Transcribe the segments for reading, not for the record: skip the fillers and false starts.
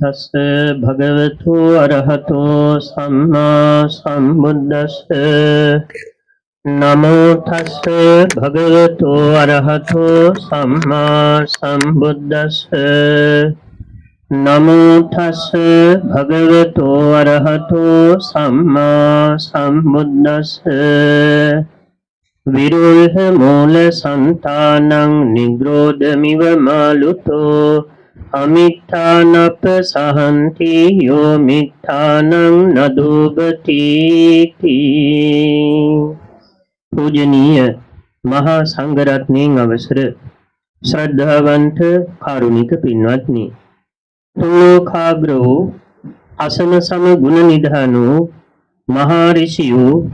තස්ස භගවතු අරහතෝ සම්මා සම්බුද්දස්ස නමෝ තස්ස භගවතු අරහතෝ සම්මා සම්බුද්දස්ස නමෝ තස්ස භගවතු අරහතෝ සම්මා සම්බුද්දස්ස විරුල්හ මූල සන්තානං නිග්‍රෝධමිව මාලුතෝ අමිත්තානප සහන්ති යෝ මිත්තානං නදුබති. පූජනීය මහා සංඝරත්නයන් අවසර ශ්‍රද්ධාවන්ත කාරුණික පින්වත්නි, තුලෝකාග්‍ර වූ අසම සම ගුණ නිධාන වූ මහා ඍෂියෝ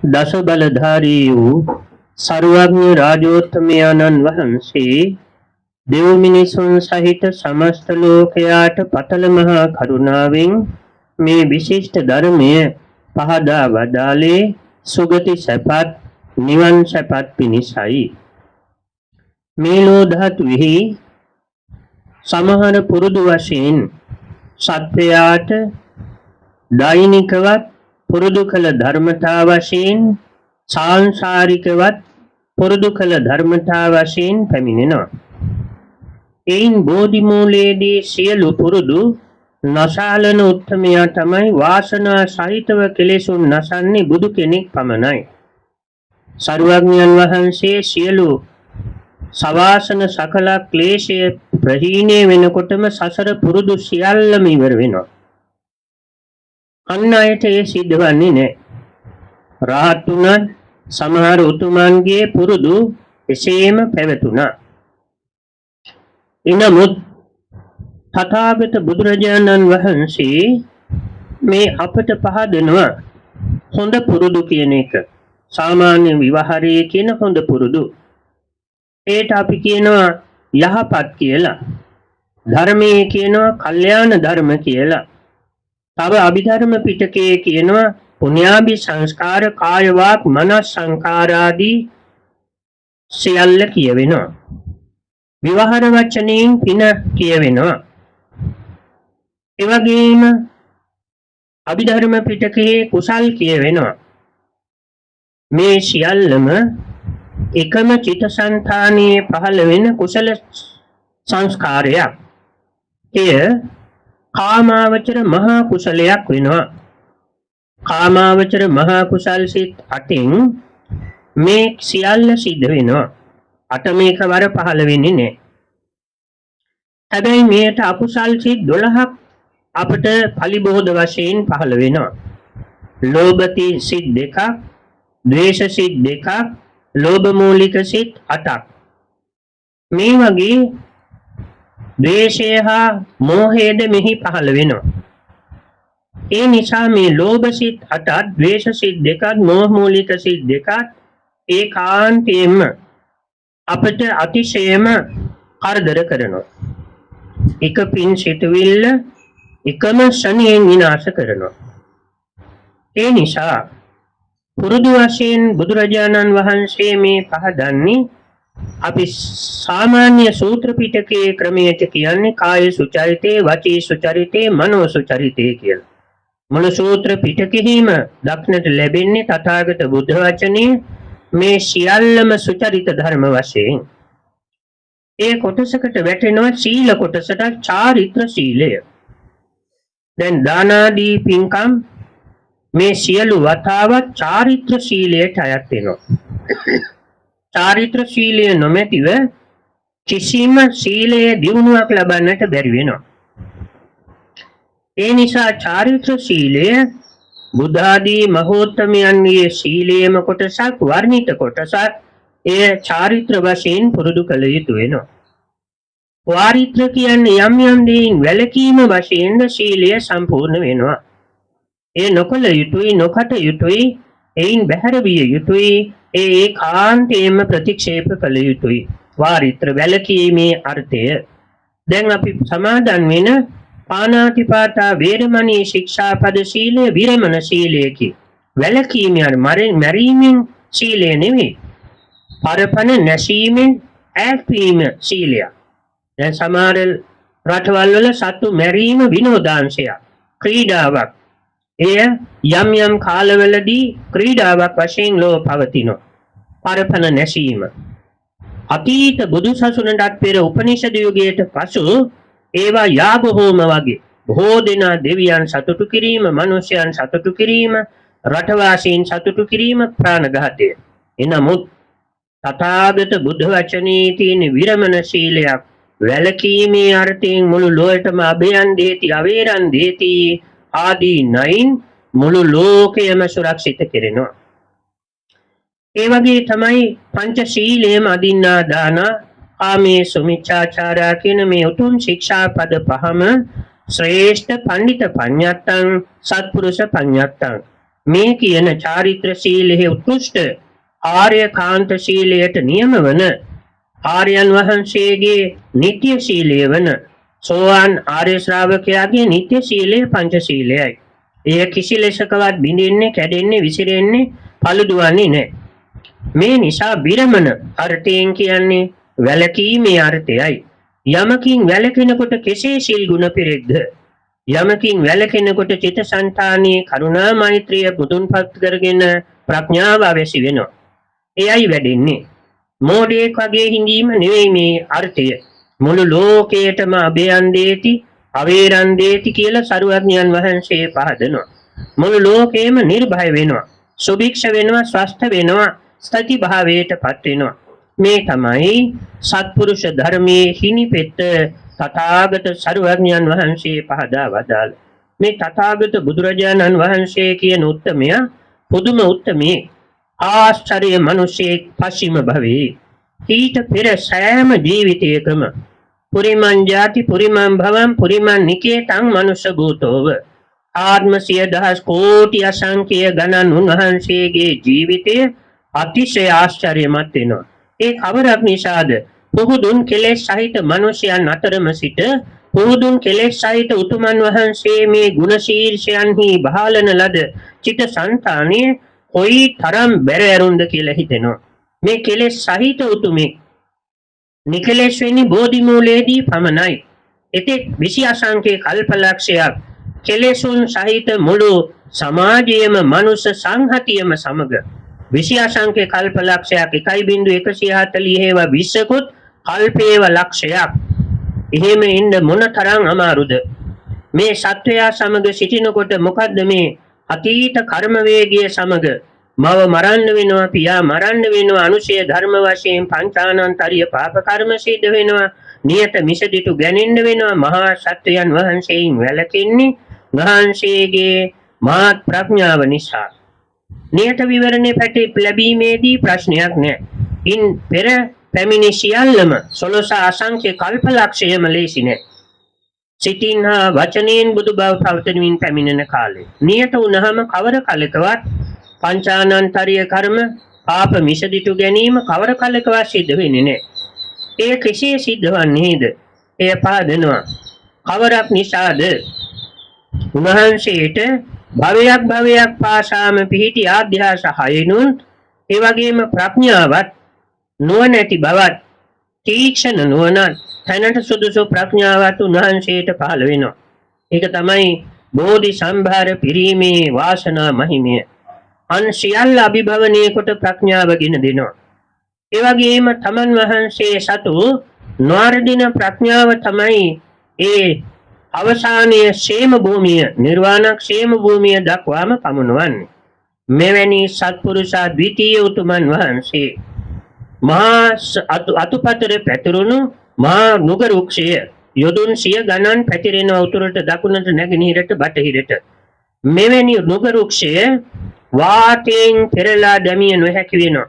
දස බලධාරී වූ සර්වඥ රාජෝත්තමයන්න් වහන්සේ දෙව් මිනිසුන් සහිත සමස්ත ලෝකයාට පතල මහා කරුණාවෙන් මේ විශිෂ්ට ධර්මය පහදා වදාළේ සුගති සැපත් නිවන් සැපත් පිණිසයි. මේ ලෝධාතුෙහි සමහර පුරුදු වශයෙන් සත්වයාට දෛනිකවත් පුරුදු කළ ධර්මතා වශයෙන් සාංසාරිකවත් පුරුදු කළ ධර්මතා වශයෙන් පැමිණෙනවා. එයින් බෝධි මූලයේදී සියලු පුරුදු නසාලන උත්තමයා තමයි වාසනා සහිතව කෙලෙසුන් නසන්නේ බුදු කෙනෙක් පමණයි. සර්වඥයන් වහන්සේ සියලු සවාසන සකල ක්ලේශය ප්‍රහීණය වෙනකොටම සසර පුරුදු සියල්ලම ඉවර වෙනවා. අන් අයට ඒ සිද්ධවන්නේ නැහැ. රහත් වුණත් සමහර උතුමන්ගේ පුරුදු එසේම පැවතුණා. එනමුත් තථාගත බුදුරජාණන් වහන්සේ මේ අපට පහදනවා හොඳ පුරුදු කියන එක. සාමාන්‍ය විවහාරයේ කියන හොඳ පුරුදු. ඒට අපි කියනවා යහපත් කියලා. ධර්මයේ කියනවා කල්යාණ ධර්ම කියලා. තව අභිධර්ම පිටකයේ කියනවා පුණ්‍යාභි සංස්කාර කාය වාක් මනස් සංකාර ආදී සියල්ල කියවෙනවා. විවහාර වචනයෙන් පින කියවෙනවා. ඒ වගේම අභිධර්ම පිටකයේ කුසල් කියවෙනවා. මේ සියල්ලම එකම චිත්තසංතානයේ පහළ වෙන කුසල සංස්කාරයක්. එය කාමාවචර මහා කුසලයක් වෙනවා. කාමාවචර මහා කුසල් සිත් 8න් මේ සියල්ල සිද්ධ වෙනවා. 8 මේකවර පහළ වෙන්නේ නැහැ. හැබැයි මේට අකුසල් සිත් 12ක් අපට පලිබෝධ වශයෙන් පහළ වෙනවා. ලෝභති සිත් 2ක්, ද්වේෂ සිත් 2ක්, ලෝභ මූලික සිත් 8ක්. මේ වගේ ද්වේෂය හා මෝහයද මෙහි පහළ වෙනවා. ඒ නිසා මේ ලෝභ සිත් 8ත්, ද්වේෂ සිත් 2ත්, මෝහ මූලික සිත් 2ත් ඒකාන්තයෙන්ම අපට අතිශයම කරදර කරනවා. එක පින් සිටවිල්ල එකම ශනියෙන් විනාශ කරනවා. ඒ නිසා පුරුදු වශයෙන් බුදුරජාණන් වහන්සේ මේ පහදන්නේ අපි සාමාන්‍ය සූත්‍ර පිටකයේ ක්‍රමයට කියන්නේ කාය සුචරිතේ, වචී සුචරිතේ, මනෝ සුචරිතේ කියලා. මොන සූත්‍ර පිටකෙහිම දක්නට ලැබෙන්නේ තථාගත බුද්ධ වචනේ මේ සියල්ලම සුචරිත ධර්ම වශයෙන්. ඒ කොටසකට වැටෙනවා සීල කොටසට චාරිත්‍ර සීලය. දැන් දානාදී පින්කම් මේ සියලු වතාවත් චාරිත්‍ර සීලයට අයත් වෙනවා. චාරිත්‍ර සීලය නොමැතිව කිසිම සීලයේ දියුණුවක් ලබන්නට බැරි වෙනවා. ඒ නිසා චාරිත්‍ර සීලය බුද්ධ ආදී මහෝත්තමයන්ගේ සීලයේම කොටසක්, වර්ණිත කොටසක්. එය චාරිත්‍ර වශයෙන් පුරුදු කළ යුතු වෙනවා. වාරිත්‍ර කියන්නේ යම් යම් දේන් වැළකීම වශයෙන් සීලය සම්පූර්ණ වෙනවා. ඒ නොකළ යුතුයි, නොකට යුතුයි, එයින් බැහැර විය යුතුයි, ඒ ඒකාන්තයෙන්ම ප්‍රතික්ෂේප කළ යුතුයි. වාරිත්‍ර වැළකීමේ අර්ථය. දැන් අපි සමාදන් වෙන පාණාතිපාතා වේරමණී ශික්ෂාපද සීලය විරමණ සීලයකි. වැළකීම මරීමෙන් සීලය නෙවෙයි. පරපණ නැසීමෙන් ඈත්වීම සීලය. දැන් සමහර රටවල් වල සත්තු මැරීම විනෝදාංශයක්, ක්‍රීඩාවක්. එය යම් යම් කාලවලදී ක්‍රීඩාවක් වශයෙන් ලෝ පවතිනවා. පරපණ නැසීම. අතීත බුදු සසුනටත් පෙර උපනිෂද යුගයට පසු ඒවා යාග හෝම වගේ බොහෝ දෙනා දෙවියන් සතුටු කිරීම, මිනිසයන් සතුටු කිරීම, රටවාසීන් සතුටු කිරීම ප්‍රාණඝාතය. එනමුත් තථාගත බුද්ධ වචනේ තියෙන විරමණ ශීලයක් වැලකීමේ අර්ථයෙන් මුළු ලෝකෙටම අභයන් දෙති, අවේරන් දෙති ආදී නයින් මුළු ලෝකයම සුරක්ෂිත කෙරෙනවා. ඒ වගේ තමයි පංචශීලයේම අදින්නා දාන, ආමේ සුමිච්ඡාචාරා කියන මේ උතුම් ශික්ෂාපද පහම ශ්‍රේෂ්ඨ පඬිත පඤ්ඤත්තං සත්පුරුෂ පඤ්ඤත්තං. මේ කියන චාරිත්‍ර ශීලයේ උත්කෘෂ්ඨ ආර්යකාන්ත ශීලයට නියම වන ආර්යයන් වහන්සේගේ නිත්‍ය ශීලය වන සෝවාන් ආර්ය ශ්‍රාවකයාගේ නිත්‍ය ශීලය පංචශීලයයි. එය කිසි ලෙසකවත් බිඳෙන්නේ, කැඩෙන්නේ, විසිරෙන්නේ, පළුදුවන්නේ නැහැ. මේ නිසා විරමණ අර්ථයෙන් කියන්නේ වැළකීමේ අර්ථයයි. යමකින් වැළකෙනකොට කෙසේ සිල් ගුණ පිරෙද්ද? යමකින් වැළකෙනකොට චිත්තසංතානයේ කරුණා මෛත්‍රිය මුදුන්පත් කරගෙන ප්‍රඥාව අවශ්‍ය වෙනවා. එයයි වැඩෙන්නේ. මෝඩයෙක් වගේ හිඳීම නෙවෙයි මේ අර්ථය. මුළු ලෝකයටම අභයන් දෙති, අවේරන් දෙති කියලා සරුවඥයන් වහන්සේ පහදනවා. මුළු ලෝකෙම නිර්භය වෙනවා, සුභික්ෂ වෙනවා, ස්වස්ථ වෙනවා, ස්ථති භාවයටපත් වෙනවා. මේ තමයි සත්පුරුෂ ධර්මයේ හිණිපෙත්ත තථාගත සරුවඥයන් වහන්සේ පහදා වදාළ. මේ තථාගත බුදුරජාණන් වහන්සේ කියන උත්තමයා පුදුම උත්තමී ආශ්චර්ය මිනිසෙක් පස්චිම භවයේ ඊට පෙර සෑම ජීවිතයකම පුරිමං ජාති පුරිමං භවං පුරිමං නිකේතං මනුෂ්‍ය භූතෝව ආත්ම 100,000 කෝටි අසංඛ්‍ය ගණන් උන්වහන්සේගේ ජීවිතය අතිශය ආශ්චර්යමත් වෙනවා. ඒ කවරක් නිසාද? පුහුදුන් කෙලෙස් සහිත මිනිසයන් අතරම සිට පුහුදුන් කෙලෙස් සහිත උතුමන් වහන්සේ මේ ගුණ ශීර්ෂයන්හි බහලන ලද චිත්ත සංතානිය කොයි තරම් බැරෑරුන්ද කියලා හිතෙනවා. මේ කෙලෙස් සහිත උතුමේ නිකලෙස් වෙන්නේ බෝධි මූලයේදී පමණයි. එතෙක් 20 අසංඛ්‍ය කල්පලක්ෂයක් කෙලෙසුන් සහිත මුළු සමාජයේම මනුෂ්‍ය සංහතියම සමග 20 අසංඛ්‍ය කල්පලක්ෂයක් 1.140 හේවා 20කුත් කල්පේව ලක්ෂයක්. එහෙම ඉන්න මොනතරම් අමාරුද? මේ සත්වයා සමග සිටිනකොට මොකද්ද මේ අතීත කර්ම වේගය සමග මව මරන්න වෙනවා, පියා මරන්න වෙනවා, අනුශය ධර්ම වශයෙන් පංචානන්තරිය පාප කර්ම සිද්ධ වෙනවා, නියත මිසදිටු ගැනෙන්න වෙනවා. මහා සත්වයන් වහන්සේයින් වැළකෙන්නේ වහන්සේගේ මහත් ප්‍රඥාව නිසා. නියත විවරණේ පැටි ලැබීමේදී ප්‍රශ්නයක් නැහැ. ඉන් පෙර පැමිණි සියල්ලම 16 අසංඛ්‍ය කල්පලක්ෂයම ලේසි නැහැ. සිතින් හා වචනයෙන් බුදු බව පවතනමින් පැමිණෙන කාලේ නියත වුණාම කවර කලකවත් පංචානන්තරිය කර්ම පාප මිසදිටු ගැනීම කවර කලකවත් සිද්ධ වෙන්නේ නැහැ. ඒ කෙසේ සිද්ධ වන්නේද? එය පාදනවා. කවරක් නිසාද? උන්වහන්සේට භවයක් පාසාම පිහිටි ආධ්‍යාස හයනුන් ඒ වගේම ප්‍රඥාවත් නුවණැති බවත් තීක්ෂණ නුවණත් තැනට සුදුසු ප්‍රඥාවත් උන්වහන්සේට පහළ වෙනවා. ඒක තමයි බෝධි සම්භාර පිරීමේ වාසනා මහිමය. අන් සියල්ල අභිභවනය කොට ප්‍රඥාව ගෙන දෙනවා. ඒ වගේම තමන් වහන්සේ සතු නොවර්ධින ප්‍රඥාව තමයි ඒ අවසානයේ ക്ഷേම භූමිය, නිර්වාණ ക്ഷേම භූමිය දක්වාම පමුණවන්නේ. මෙවැනි සත්පුරුෂා ද්විතීය උතුමන් වහන්සේ මහා අතුපතර පැතිරුණු මහා නුග වෘක්ෂය යොදුන් 100 ගණන් පැතිරෙන උතුරට දකුණට නැගෙනහිරට බටහිරට. මෙවැනි නුග වෘක්ෂය වාතයෙන් පෙරලා දැමිය නොහැකි වෙනවා.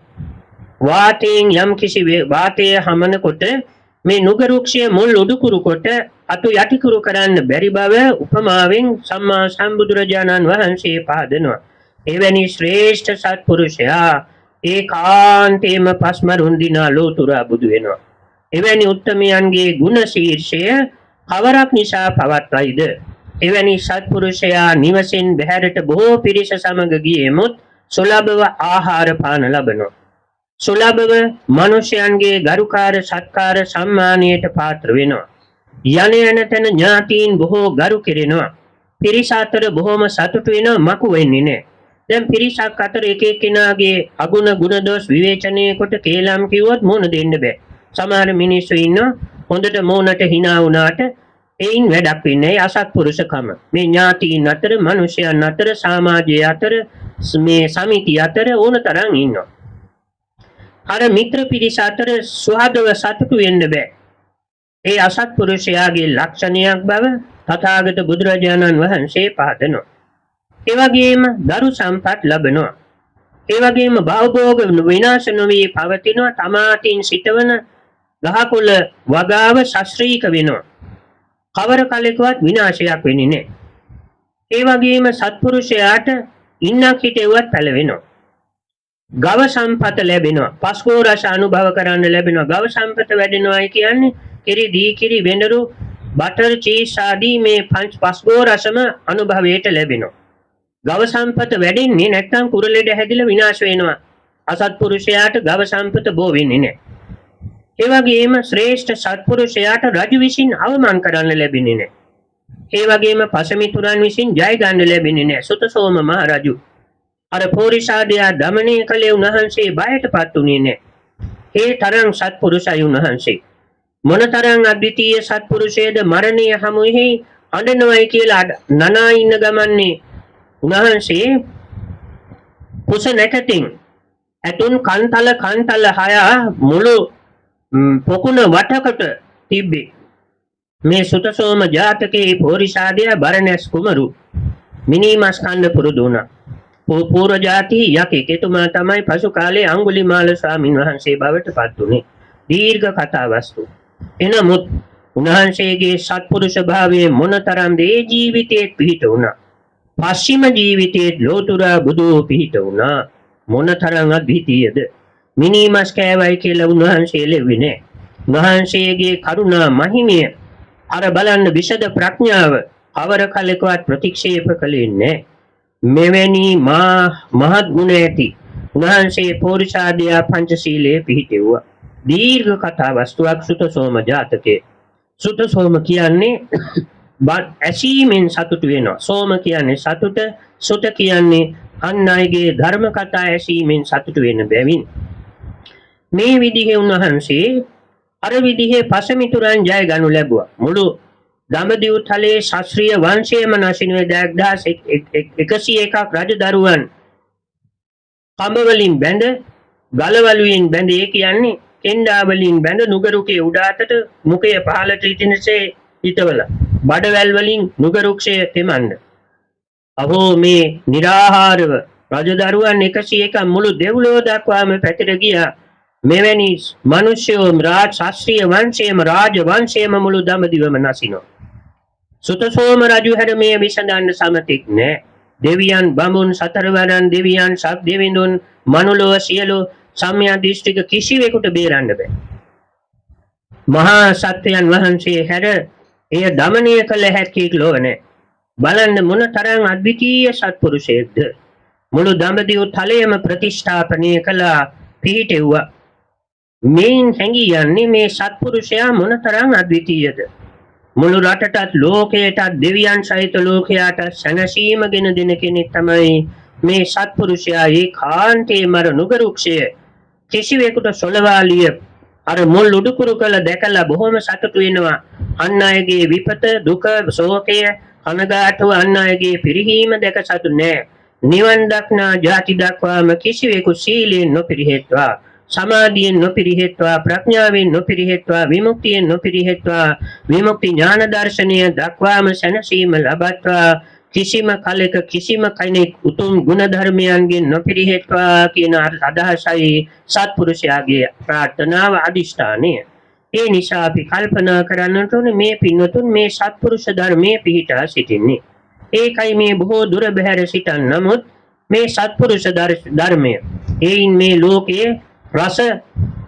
වාතයෙන් යම් කිසි වාතය හමනකොට මේ නුග වෘක්ෂය මුල් උඩුකුරු කොට අතු යටිකුරු කරන්න බැරි බව උපමාවෙන් සම්මා සම්බුදුරජාණන් වහන්සේ පහදනවා. එවැනි ශ්‍රේෂ්ඨ සත්පුරුෂයා ඒකාන්තේම පස්මරුන් දිනා ලෝතුරා බුදු වෙනවා. එවැනි උත්තමයන්ගේ ගුණ ශීර්ෂය කවරක් නිසා පවත්වයිද? එවැනි සත්පුරුෂයා නිවසෙන් බැහැරට බොහෝ පිරිස සමග ගියෙමුත් සුලභව ආහාර පාන ලබනවා. සුලභව මිනිසයන්ගේ ගරුකාර සත්කාර සම්මානයට පාත්‍ර වෙනවා. යන යන තැන ඥාතීන් බොහෝ ගරු කෙරෙනවා. පිරිස අතර බොහොම සතුටු වෙනවා, මකු වෙන්නේ නැහැ. දැන් පිරිසක් අතර එක එක්කෙනාගේ අගුණ ගුණ දෝෂ විවේචනය කොට කේලම් කිව්වොත් මොන දෙන්න බෑ. සමහර මිනිස්සු ඉන්නවා හොඳට මොනට hina වුණාට එයින් වැඩක් වෙන්නේ නැහැ. අසත්පුරුෂකම. මේ ඥාතීන් අතර, මිනිසයන් අතර, සමාජය අතර, මේ සමිතිය අතර ඕන තරම් ඉන්නවා. අර මිත්‍ර පිරිස අතර සුහදව සතුටු වෙන්න බෑ. ඒ අසත්පුරුෂයාගේ ලක්ෂණයක් බව තථාගත බුදුරජාණන් වහන්සේ පහදනවා. ඒ වගේම දරු සම්පත් ලැබෙනවා. ඒ වගේම භවභෝග විනාශ නොවී පවතිනවා. තමාටින් සිටවන ගහකොළ වගාව ශාස්ත්‍රීක වෙනවා. කවර කලෙකවත් විනාශයක් වෙන්නේ නැහැ. ඒ වගේම සත්පුරුෂයාට ඉන්නක් හිටෙව්වත් පැලවෙනවා. ගව සම්පත ලැබෙනවා. පස්කෝ රස අනුභව කරන්න ලැබෙනවා. ගව සම්පත වැඩෙනවායි කියන්නේ කිරි, දී කිරි, වෙඬරු, බටර්, චීස් ආදී මේ පස්කෝ රසම අනුභවයට ලැබෙනවා. ගව සම්පත වැඩෙන්නේ නැත්නම් කුරලෙඩ හැදිලා විනාශ වෙනවා. අසත්පුරුෂයාට ගව සම්පත බෝ වෙන්නේ නැහැ. ඒ වගේම ශ්‍රේෂ්ඨ සත්පුරුෂයාට රජු විසින් අවමාන කරන්න ලැබෙන්නේ නැහැ. ඒ වගේම පසමිතුරන් විසින් ජය ගන්න ලැබෙන්නේ නැහැ. සුතසෝම මහ රජු අර පෝරිසාදයා දමනය කළේ උන්වහන්සේ බයටපත් උනේ නැහැ. ඒ තරම් සත්පුරුෂයි උන්වහන්සේ. මොනතරම් අද්විතීය සත්පුරුෂයේද මරණය හමුෙහි අඬනවයි කියලා නනා ඉන්න ගමන්නේ උන්වහන්සේ කුස නැකතින් ඇතුන් කන්තල හය මුළු පොකුණ වටකට තිබ්බේ. මේ සුතසෝම ජාතකයේ පෝරිසාදයා බරණැස් කුමරු මිනිමස් කන්න පුරුදු වුණා. පූර්ව ජාති යකෙක්. එතුමා තමයි පසු කාලේ අඟුලිමාල ස්වාමීන් වහන්සේ බවට පත් වුණේ. දීර්ඝ කතා වස්තු. එනමුත් උන්වහන්සේගේ සත්පුරුෂ භාවයේ මොනතරම්ද ඒ ජීවිතයේ පිහිට වුණා. පස්චිම ජීවිතයේ ලෝතුරා බුදු පිහිට වුණා. මොනතරම් අද්විතීයද. මිනිමස් කෑවයි කියලා උන්වහන්සේ ලෙව්වේ. උන්වහන්සේගේ කරුණා මහිමය අර බලන්න විෂද ප්‍රඥාව අවර කලකවත් ප්‍රතික්ෂේප කළේ නැහැ. මෙවැනි මහත් ගුණ ඇති උන්වහන්සේ පෝරිසාදයා පංචශීලයේ පිහිටෙව්වා. දීර්ඝ කතා වස්තුවක් සුතසෝම ජාතකයේ. සුතසෝම කියන්නේ ඇසීමෙන් සතුටු වෙනවා. සෝම කියන්නේ සතුට, සුත කියන්නේ අන් අයගේ ධර්ම කතා ඇසීමෙන් සතුටු වෙන බැවින් මේ විදිහේ උන්වහන්සේ අර විදිහේ පසමිතුරන් ජය ගනු ලැබුවා. මුළු දඹදිව තලයේ ශාස්ත්‍රීය වංශයේම නැසිනුවේ 1101ක් රජදරුවන් කඹ වලින් බැඳ, ගල වලින් බැඳ, ඒ කියන්නේ කෙන්ඩා වලින් බැඳ නුගරුකේ උඩ අතට මුඛය පහළට ඉතිනසේ හිටවල බඩවැල් වලින් නුගරුක්ෂය තෙමන්න. අහෝ මේ निराහාරව රජදරුවන් 101ක් මුළු දෙව්ලොව දක්වාම පැතිර ගියා. මෙවැනි මිනිස්යෝ රාජ ශාස්ත්‍රීය වංශයේම රාජ වංශයේම මුළු දඹදිවම නැසිනෝ. සුතසෝම රජු හැර මේ විසඳන්න සමතික් නෑ. දෙවියන්, බඹුන්, සතරවරන් දෙවියන්, සත් දෙවිඳුන්, මනුලොව සියලු සම්‍යා දිෂ්ටික කිසිවෙකුට බේරන්න බෑ. මහා සත්‍යයන් වහන්සේ හැර එය දමනය කළ හැකි ලෝක නෑ. බලන්න මොන තරම් අද්විතීය සත්පුරුෂයෙක්ද. මුළු දඹදිව තලයේම ප්‍රතිෂ්ඨාපනය කළා, පිහිටෙව්වා. මේන් හැඟී යන්නේ මේ සත්පුරුෂයා මොනතරම් අද්විතීයද. මුළු රටටත් ලෝකයටත් දෙවියන් සහිත ලෝකයාට සැනසීම ගෙන දෙන කෙනෙක් තමයි මේ සත්පුරුෂයා. ඒකාන්තයේ මර නුගරුක්ෂය කිසිවෙකුට සොලවාලිය අර මුල් උඩුකුරු කළ දැකලා බොහොම සතුටු වෙනවා. අන් අයගේ විපත, දුක, ශෝකය, කනගාටුව, අන් අයගේ පිරිහීම දැක සතුටු නෑ. නිවන් දක්නා ජාති දක්වාම කිසිවෙකු සීලයෙන් නොපිරිහෙත්වා, සමාධියෙන් නොපිරිහෙත්වා, ප්‍රඥාවෙන් නොපිරිහෙත්වා, විමුක්තියෙන් නොපිරිහෙත්වා, විමුක්ති ඥාන දර්ශනය දක්වාම සැනසීම ලබත්වා, කිසිම කලෙක කිසිම කෙනෙක් උතුම් ගුණ ධර්මයන්ගෙන් නොපිරිහෙත්වා කියන අදහසයි සත්පුරුෂයාගේ ප්‍රාර්ථනාව, අදිෂ්ඨානය. ඒ නිසා අපි කල්පනා කරන්නට ඕනේ මේ පින්වතුන් මේ සත්පුරුෂ ධර්මයේ පිහිටා සිටින්නේ. ඒකයි මේ බොහෝ දුර බැහැර සිටන්. නමුත් මේ සත්පුරුෂ ධර්මය එයින් මේ ලෝකයේ රස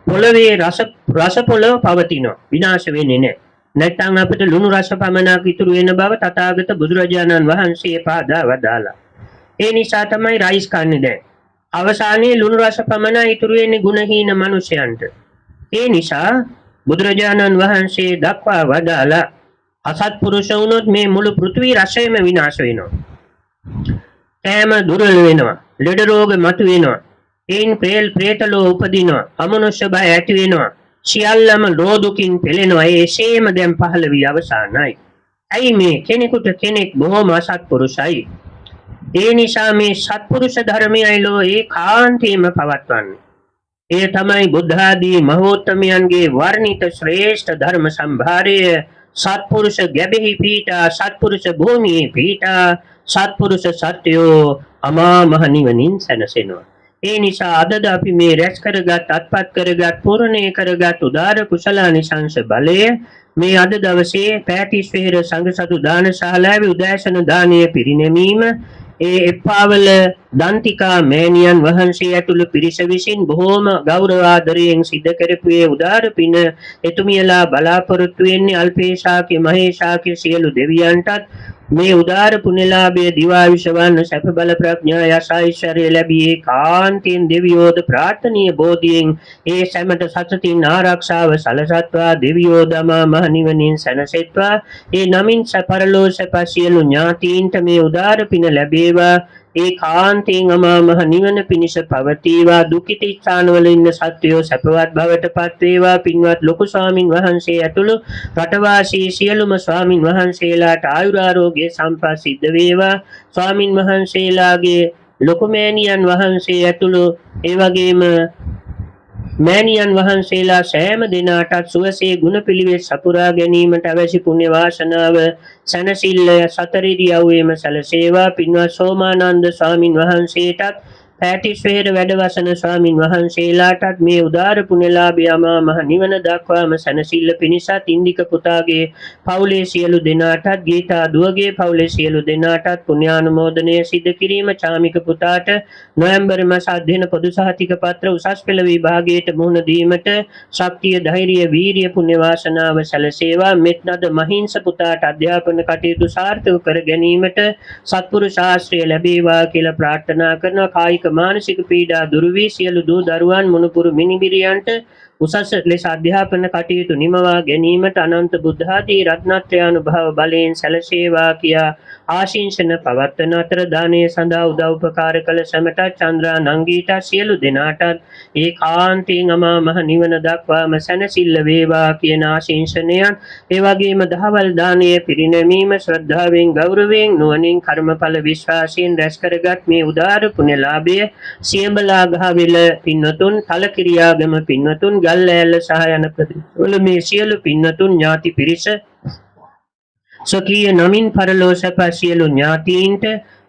පොළවේ රස පොළව පවතිනවා, විනාශ වෙන්නේ නැහැ. නැත්නම් අපිට ලුණු රස පමණක් ඉතුරු වෙන බව තථාගත බුදුරජාණන් වහන්සේ පහදා වදාලා. ඒ නිසා තමයි රයිස් කන්නේ දැන්. අවසානයේ ලුණු රස පමණ ඉතුරු වෙන්නේ ගුණහීන මිනිසයන්ට. ඒ නිසා බුදුරජාණන් වහන්සේ දක්වා වදාලා අසත්පුරුෂ වුණොත් මේ මුළු පෘථිවි රසයම විනාශ වෙනවා. කෑම දුර්වල වෙනවා. ලෙඩ රෝග මතුවෙනවා. එයින් ප්‍රේතලෝ උපදිනවා. අමනුෂ්‍ය බය ඇති වෙනවා. සියල්ලම ලෝදුකින් පෙළෙනවා. ඒ එසේම දැන් පහළ වී අවසానයි. ඇයි මේ කෙනෙකුට කෙනෙක් බොහොම අසත්පුරුෂයි. ඒ නිසා මේ සත්පුරුෂ ධර්මයයි ලෝ ඒකාන්තයෙන්ම පවත්වන්නේ. ඒ තමයි බුද්ධ ආදී මහෝත්තමයන්ගේ වර්ණිත ශ්‍රේෂ්ඨ ධර්ම සම්භාරය. සත්පුරුෂ ගැබෙහි පීඨා සත්පුරුෂ භූමියේ පීඨා සත්පුරුෂ සත්‍යෝ අමා මහ නිවනින් සැනසෙනවා. ඒ නිසා අදද අපි මේ රැස් කරගත් අත්පත් කරගත් පූර්ණේ කරගත් උදාර කුසලානිසංස බලය මේ අද දවසේ පෑතිස් වෙහෙර සංඝසතු දානශාලාවේ උදෑසන දානය පිරිනැමීම ඒ එප්පාවල දන්තිකා මෑණියන් වහන්සේ ඇතුළු පිරිස විසින් බොහෝම ගෞරව ආදරයෙන් සිද්ධ කරපු ඒ උදාර පින එතුමියලා බලාපොරොත්තු වෙන්නේ අල්පේශාකේ මහේශාකේ සියලු දෙවියන්ටත් මේ උදාර පුණ්‍යලාභයේ දිවාවිෂවන්න සැප බල ප්‍රඥා යස ඓශ්වර්ය ලැබී කාන්තෙන් දෙවියෝද ප්‍රාර්ථනීය බෝධියෙන් ඒ සැමට සතතින් ආරක්ෂාව සලසත්වා දෙවියෝ දමා මහ නිවනින් සැනසෙත්වා ඒ නමින් සපරලෝ සැප සියලු ඥාතීන්ට මේ උදාර පින ලැබේවා. ඒ කාන්තෙන් අමා මහ නිවන පිණිස පවතිවා. දුක්ඛිත ස්ථානවල ඉන්න සත්වයෝ සැපවත් බවට පත් වේවා. පින්වත් ලොකු ස්වාමින් වහන්සේ ඇතුළු රටවාසී සියලුම ස්වාමින් වහන්සේලාට ආයුරාරෝග්‍ය සම්පත් සිද්ධ වේවා. ස්වාමින් වහන්සේලාගේ ලොකු මෑණියන් වහන්සේ ඇතුළු ඒ වගේම මෑණියන් වහන්සේලා සෑම දිනාටත් සුවසේ ගුණ පිළිවෙත් සපුරා ගැනීමට අවශ්‍ය පුණ්‍ය වාසනාව සැනසෙල්ල සතර ඉරියව්වෙම සැලසේවා. පින්වත් සෝමානන්ද ස්වාමින් වහන්සේටත් පෑතිස් වෙහෙර වැඩවසන ස්වාමින් වහන්සේලාටත් මේ උදාර පුණ්‍යලාභය අමා මහ නිවන දක්වාම සැනසෙල්ල පිණිසත් ඉන්දික පුතාගේ පවුලේ සියලු දෙනාටත් ගීතා දුවගේ පවුලේ සියලු දෙනාටත් පුණ්‍යානුමෝදනය සිදු කිරීම චාමික පුතාට නොවැම්බර් මාස අධ්‍යයන පොදු සහතික පත්‍ර උසස් පෙළ විභාගයට මුහුණ දීමට ශක්තිය ධෛර්යය වීරිය පුණ්‍ය වාසනාව සැලසේවා. මෙත්නද මහින්ස පුතාට අධ්‍යාපන කටයුතු සාර්ථක කර ගැනීමට සත්පුරුෂ ආශ්‍රය ලැබේවා කියලා ප්‍රාර්ථනා කරනවා. කායික මානසික පීඩා දුරු වී සියලු දූ දරුවන් මුණුපුරු මිනිබිරියන්ට උසස් ලෙස අධ්‍යාපන කටයුතු නිමවා ගැනීමට අනන්ත බුද්ධ ආදී රත්නත්‍රානුභව බලයෙන් සැලසේවා කියා ආශිංසන පවත්වන අතර දානයේ සඳහා උදව් උපකාර කළ සැමට චන්ද්‍රා නංගීට සියලු දෙනාටත් ඒකාන්තයෙන් අමා මහ නිවන දක්වාම සැනසෙල්ල වේවා කියන ආශිංසනයන් ඒ වගේම දහවල් දානයේ පිරිනැමීම ශ්‍රද්ධාවෙන් ගෞරවයෙන් නුවණින් කර්මඵල විශ්වාසයෙන් රැස් කරගත් මේ උදාර පුණ්‍යලාභය සියඹලා ගහවෙල පින්නතුන් තලකිරියාගම පින්නතුන් ගල්ලෑල්ල සහ යන ප්‍රදේශවල මේ සියලු පින්නතුන් ඥාති පිරිස ස්වකීය නමින් පරලෝ සැප සියලු ඥාතීන්ට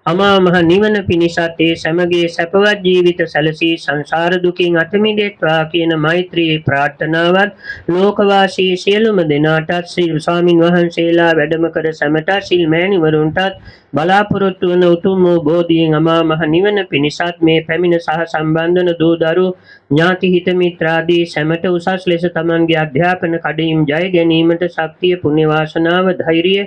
අමා මහ නිවන පිණිසත් ඒ සමගයේ සැපවත් ජීවිත සැලසී සංසාර දුකින් අත මිදෙත්වා කියන මෛත්‍රී ප්‍රාර්ථනාවත් ලෝකවාසී සියලුම දෙනාටත් ශ්‍රී ස්වාමින් වහන්සේලා වැඩම කර සැමට සිල් මෑණිවරුන්ටත් බලාපොරොත්තු වන උතුම් වූ බෝධියෙන් අමා මහ නිවන පිණිසත් මේ පැමිණ සහ සම්බන්ධන දූ දරු ඥාති හිත මිත්‍රාදී සැමට උසස් ලෙස තමන්ගේ අධ්‍යාපන කඩයිම් ජය ගැනීමට ශක්තිය පුණ්‍ය වාසනාව ධෛර්යය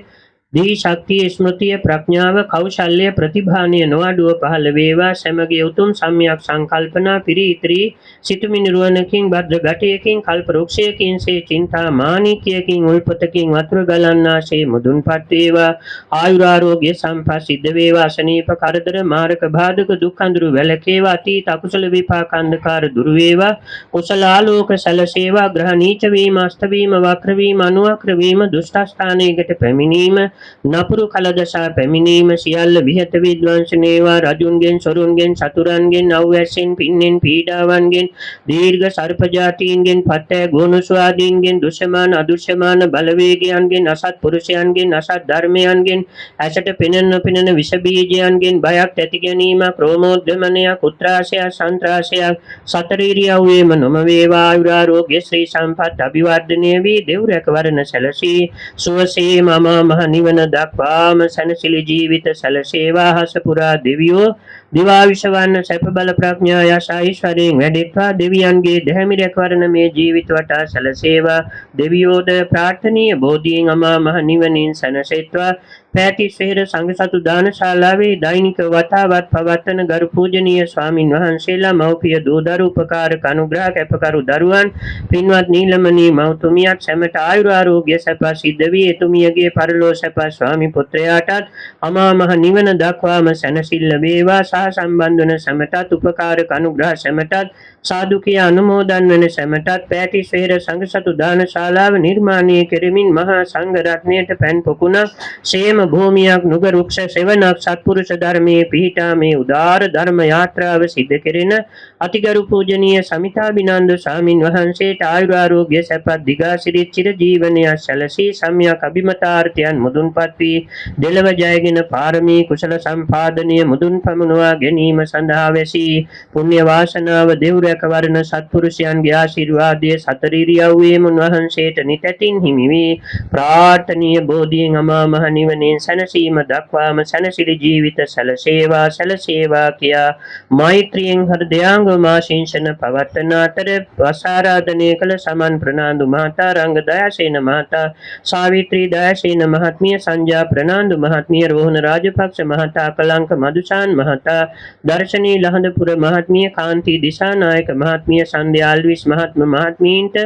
දී ශක්තිය ස්මෘතිය ප්‍රඥාව කෞශල්‍ය ප්‍රතිභානය නොඅඩුව පහළ වේවා. සමගිය උතුම් සම්‍යක් සංකල්පනා පිරිත්‍රි සිතුමිනිරුවනකින් භද්‍ර ගටයකින් කල්ප වෘක්ෂයකින් සේ චින්තා මාණික්‍යයකින් උල්පතකින් වතුර ගලන්නාසේ මුදුන්පත් වේවා. ආයුරාෝග්‍ය සම්පත් සිද්ධ වේවා. අසනීප කරදර මාරක බාධක දුක් අඳුරු වැළකේවා. අතීත අකුසල විපාක අන්ධකාර දුරු වේවා. කුසල ආලෝක සැලසේවා. ග්‍රහ නීච වීම අස්ත වීම වක්‍ර වීම අනුවක්‍ර වීම දුෂ්ට ස්ථානයකට පැමිණීම නපුරු කලදසා පැමිණීම සියල්ල විහෙත විද්වංශනේවා. රජුන්ගෙන් සොරුන්ගෙන් සතුරන්ගෙන් අවැස්සෙන් පින්නෙන් පීඩාවන්ගෙන් දීර්ඝ සර්ප ජාතීන්ගෙන් පතෑ ගෝනුස්වාදීන්ගෙන් දුෂ්මාන අදුෂ්මාන බලවේගයන්ගෙන් අසත් පුරුෂයන්ගෙන් අසත් ධර්මයන්ගෙන් ඇසට පෙනෙන නොපෙනෙන විෂ බීජයන්ගෙන් බයක් ඇති ගැනීම ප්‍රෝමෝද්ගමනයක් උත්‍රාශයක් සන්ත්‍රාශයක් සතර ඉරියව්වේම නොම වේවා. ආයුරාෝග්‍ය ශ්‍රී සම්පත් අභිවර්ධනය වී දෙව් රැකවරණ සැලසී සුවසේ මම මහ නිවන දක්වාම සැනසෙලි ජීවිත සැලසේවා. හස පුරා දෙවියෝ දිවාවිෂවන්න සැප බල ප්‍රඥා යස ඓශ්වර්යයෙන් වැඩෙත්වා. දෙවියන්ගේ දැහැමි රැකවරණ මේ ජීවිත වටා සැලසේවා. දෙවියෝද ප්‍රාර්ථනීය බෝධියෙන් අමා මහ නිවනින් සැනසෙත්වා. පැතිසේර සංඝසතු දානශාලාවේ දෛනික වතාවත් පවත්වන ගරු පූජනීය ස්වාමින් වහන්සේලා මව්පිය දූදරු උපකාරක අනුග්‍රහ කැපකරු දරුවන් පින්වත් නීලමණී මව්තුමියත් සැමට ආයුරාරෝග්‍ය සැප සිද්ධ වී එතුමියගේ පරලෝ සැප ස්වාමි පුත්‍රයාටත් අමා මහ නිවන දක්වාම සැනසෙල්ල වේවා සහ සම්බන්ධ වන සැමටත් උපකාරක අනුග්‍රහ සැමටත් සාදු කිය අනුමෝදන් වන සැමටත් පැතිසේර සංඝසතු දානශාලාව නිර්මාණය කෙරෙමින් මහා සංඝ රත්නයට පැන් පොකුණක් සේම භූමියක් නුග රුක්ෂ සෙවණක් සත්පුරුෂ ධර්මයේ පිහිටා මේ උදාර ධර්ම යාත්‍රාව සිද්ධ කෙරෙන අතිගරු පූජනීය සමිතාබිනන්ද ස්වාමින් වහන්සේට ආයුරාරෝග්‍ය සැපත් දිගාසිරිත් චිර ජීවනය සැලසී සම්‍යක් අභිමතාර්ථයන් මුදුන්පත් වී දෙලව ජයගෙන පාරමී කුසල සම්පාදනය මුදුන් පමුණවා ගැනීම සඳහා වැසී පුණ්‍ය වාසනාව දෙව් රැකවරණ සත්පුරුෂයන්ගේ ආශිර්වාදයේ සතර ඉරියව්වේම උන්වහන්සේට නිතැතින් හිමි වී ප්‍රාර්ථනීය බෝධියෙන් අමා මහ නිවනේ සැනසීම දක්වාම සැනසිලි ජීවිත සැලසේවා කියා මෛත්‍රියෙන් හෘදයාංගම ආශිංසන පවත්වන අතර ආරාධනය කළ සමන් ප්‍රනාන්දු මහතා රංග දයාසේන මහතා සාවිත්‍රී දයාසේන මහත්මිය සංජා ප්‍රනාන්දු මහත්මිය රෝහණ රාජපක්ෂ මහතා කලංක මදුසාන් මහතා දර්ශනී ලහඳපුර මහත්මිය කාන්ති දිසානායක මහත්මිය සන්ධ්‍යා අල්විස් මහත්මීන්ට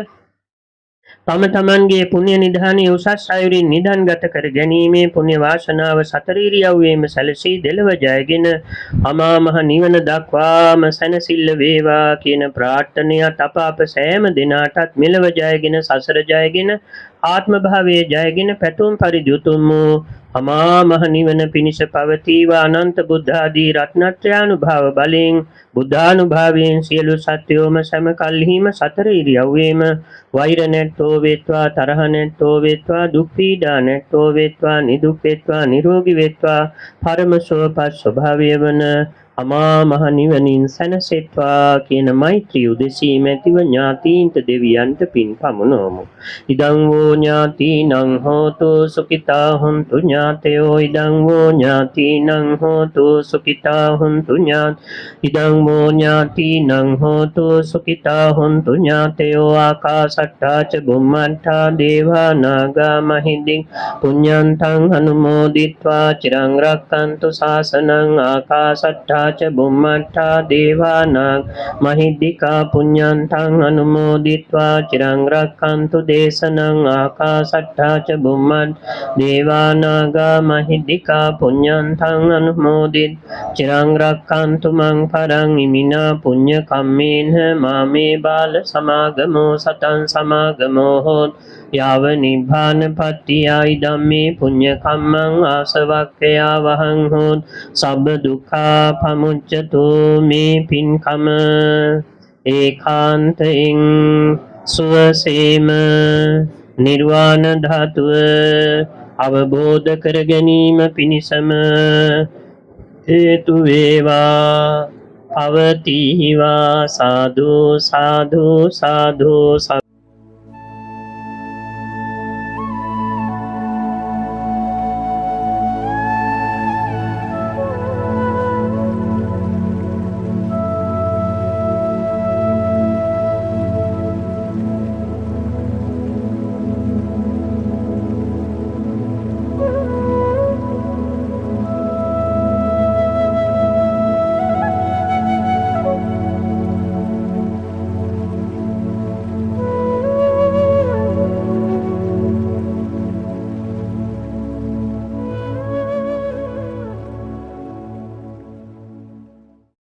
තම තමන්ගේ පුණ්‍ය නිධානයේ උසස් අයුරින් නිධන්ගත කර ගැනීමේ පුණ්‍ය වාසනාව සතර ඉරියව්වේම සැලසී දෙලව ජයගෙන අමා මහ නිවන දක්වාම සැනසෙල්ල වේවා කියන ප්‍රාර්ථනයත් අප සෑම දිනාටත් මෙලව ජයගෙන සසර ජයගෙන ආත්ම භාවයේ ජයගෙන පැතුම් පරිදි උතුම් වූ අමා මහ නිවන පිණිස පවතිවා අනන්ත බුද්ධ ආදී රත්නත්‍රානුභාව බලෙන් බුද්ධානුභාවයෙන් සියලු සත්‍යෝම සම කල්හිම සතර ඉරියව්වේම වෛර නැත්තෝ වේත්වා තරහ නැත්තෝ වේත්වා දුක් පීඩා නැත්තෝ වේත්වා නිදුක් වේත්වා නිරෝගී වේත්වා පරම සුවපත් ස්වභාවය වන අමා මහ නිවනින් සැනසෙත්වා කියන මෛත්‍රී උදෙසී මැතිව ඥාතීන්ට දෙවියන්ට පින් පමුණවමු. ඉදං වූ ඥාතීනං හෝතු සුඛිතා හුන්තු ඥාතයෝ ඉදං වූ ඥාතීනං හෝතු සුඛිතා හුන්තු ඉදං වූ ඥාතීනං හෝතු සුඛිතා හුන්තු ඥාතයෝ ආකාශට්ටා ච බුම්මට්ටා දේවා නාග මහින්දින් පුඤ්ඤන්තං අනුමෝදිත්වා චිරං රක්칸තු ශාසනං ආකාශට්ටා च බුම්මට්ටා දේවානාග මහිද්దికා පුඤ්ඤන්තං අනුමෝදිත්වා චිරං රක්칸තු දේශනං ආකාශට්ටා ච බුම්මට් දේවානාග මහිද්దికා පුඤ්ඤන්තං අනුමෝදිත් චිරං රක්칸තු මං පරං ඉමිනා පුඤ්ඤ කම්මේන මාමේ බාල සමාගමෝ සතං සමාගමෝ හෝත් යාව නිබ්බාන පත්තියයි ධම්මේ පුඤ්ඤ කම්මං ආසවක්ඛයා වහං හෝත් සබ්බ දුක්ඛා පමුච්ඡතු මේ පින්කම ඒකාන්තයෙන් සුවසේම නිර්වාණ ධාතුව අවබෝධ කර ගැනීම පිණිසම හේතු වේවා පවතිවා සාදු සාදු සාදු